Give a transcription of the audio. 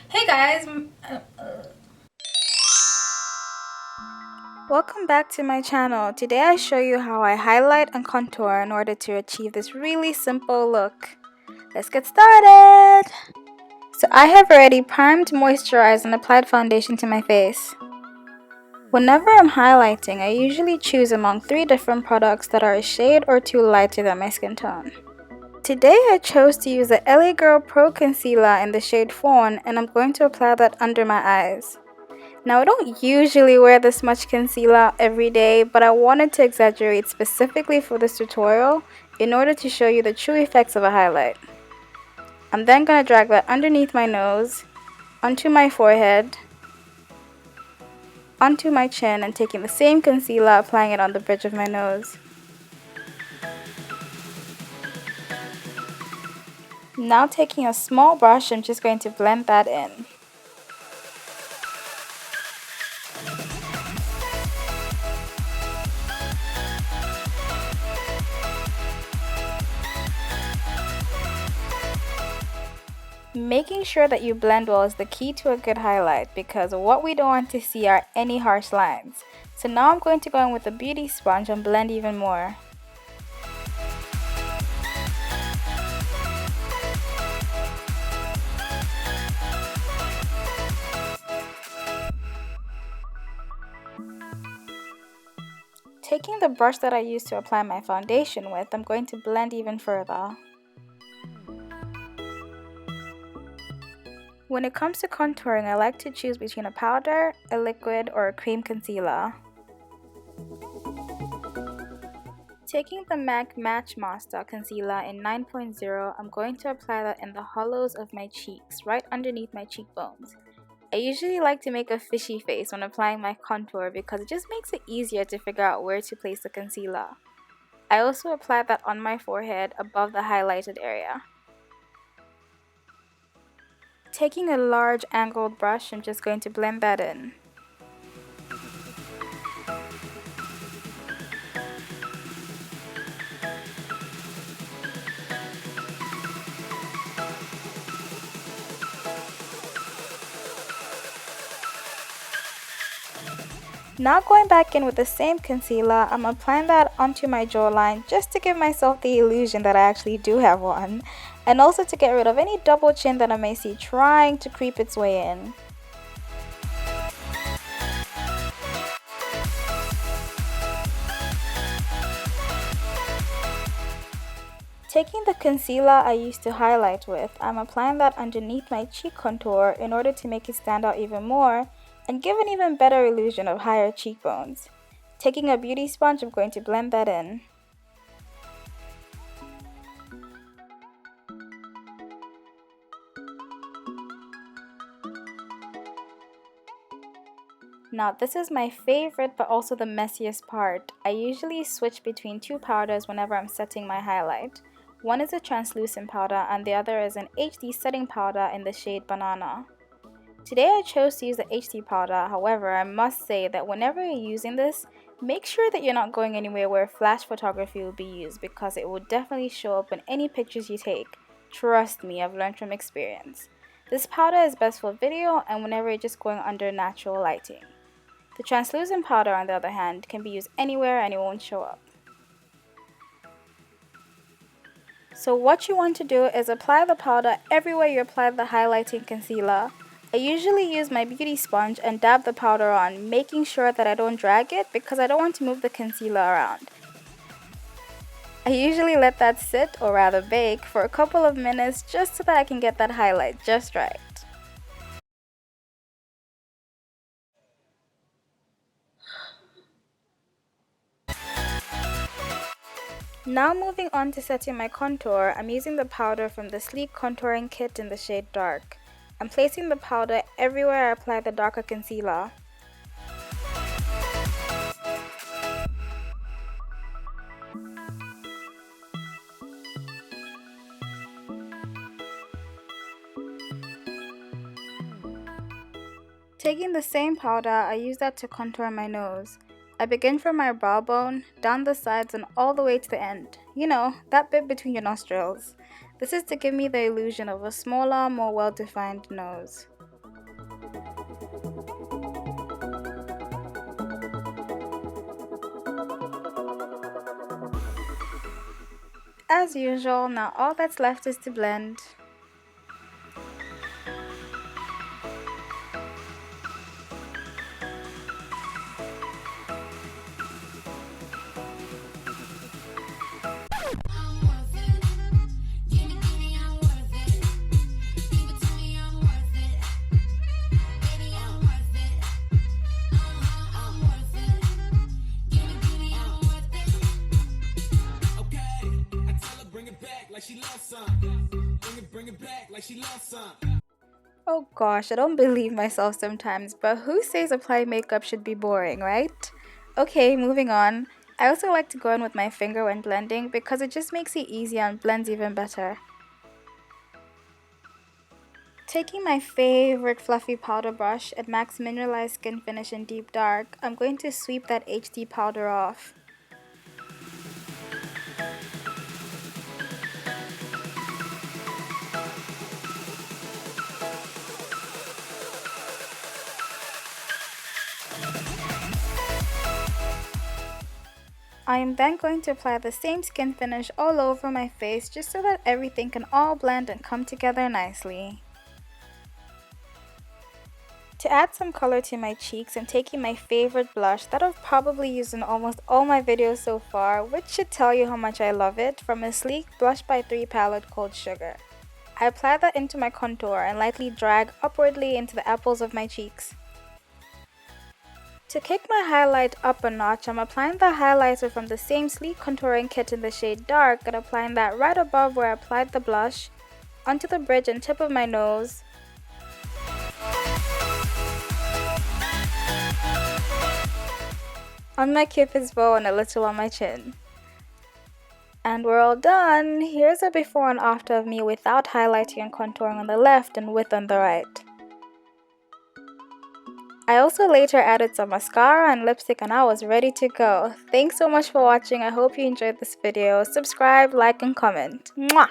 Hey guys, welcome back to my channel. Today I show you how I highlight and contour in order to achieve this really simple look. Let's get started! So I have already primed, moisturized and applied foundation to my face. Whenever I'm highlighting, I usually choose among 3 different products that are a shade or 2 lighter than my skin tone. Today I chose to use the LA Girl Pro Concealer in the shade Fawn, and I'm going to apply that under my eyes. Now I don't usually wear this much concealer every day, but I wanted to exaggerate specifically for this tutorial in order to show you the true effects of a highlight. I'm then going to drag that underneath my nose, onto my forehead, onto my chin, and taking the same concealer, applying it on the bridge of my nose. Now taking a small brush, I'm just going to blend that in. Making sure that you blend well is the key to a good highlight, because what we don't want to see are any harsh lines. So now I'm going to go in with a beauty sponge and blend even more. Taking the brush that I used to apply my foundation with, I'm going to blend even further. When it comes to contouring, I like to choose between a powder, a liquid, or a cream concealer. Taking the MAC MatchMaster Concealer in 9.0, I'm going to apply that in the hollows of my cheeks, right underneath my cheekbones. I usually like to make a fishy face when applying my contour because it just makes it easier to figure out where to place the concealer. I also apply that on my forehead above the highlighted area. Taking a large angled brush, I'm just going to blend that in. Now going back in with the same concealer, I'm applying that onto my jawline just to give myself the illusion that I actually do have one, and also to get rid of any double chin that I may see trying to creep its way in. Taking the concealer I used to highlight with, I'm applying that underneath my cheek contour in order to make it stand out even more and give an even better illusion of higher cheekbones. Taking a beauty sponge, I'm going to blend that in. Now this is my favorite but also the messiest part. I usually switch between 2 powders whenever I'm setting my highlight. One is a translucent powder and the other is an HD setting powder in the shade Banana. Today I chose to use the HD powder, however I must say that whenever you're using this, make sure that you're not going anywhere where flash photography will be used, because it will definitely show up in any pictures you take. Trust me, I've learned from experience. This powder is best for video and whenever you're just going under natural lighting. The translucent powder, on the other hand, can be used anywhere and it won't show up. So what you want to do is apply the powder everywhere you apply the highlighting concealer. I usually use my beauty sponge and dab the powder on, making sure that I don't drag it because I don't want to move the concealer around. I usually let that sit, or rather bake, for a couple of minutes just so that I can get that highlight just right. Now moving on to setting my contour, I'm using the powder from the Sleek Contouring Kit in the shade Dark. I'm placing the powder everywhere I apply the darker concealer. Taking the same powder, I use that to contour my nose. I begin from my brow bone, down the sides and all the way to the end. You know, that bit between your nostrils. This is to give me the illusion of a smaller, more well-defined nose. as usual, now all that's left is to blend. Oh gosh, I don't believe myself sometimes, but who says applying makeup should be boring, right? Okay, moving on. I also like to go in with my finger when blending because it just makes it easier and blends even better. Taking my favorite fluffy powder brush at MAC's Mineralize Skinfinish in Deep Dark, I'm going to sweep that HD powder off. I am then going to apply the same skin finish all over my face just so that everything can all blend and come together nicely. To add some color to my cheeks, I'm taking my favorite blush that I've probably used in almost all my videos so far, which should tell you how much I love it, from a sleek Blush by 3 palette called Sugar. I apply that into my contour and lightly drag upwardly into the apples of my cheeks. To kick my highlight up a notch, I'm applying the highlighter from the same sleek contouring kit in the shade Dark and applying that right above where I applied the blush, onto the bridge and tip of my nose, on my cupid's bow and a little on my chin. And we're all done! Here's a before and after of me without highlighting and contouring on the left and with on the right. I also later added some mascara and lipstick and I was ready to go. Thanks so much for watching. I hope you enjoyed this video. Subscribe, like, and comment. Mwah!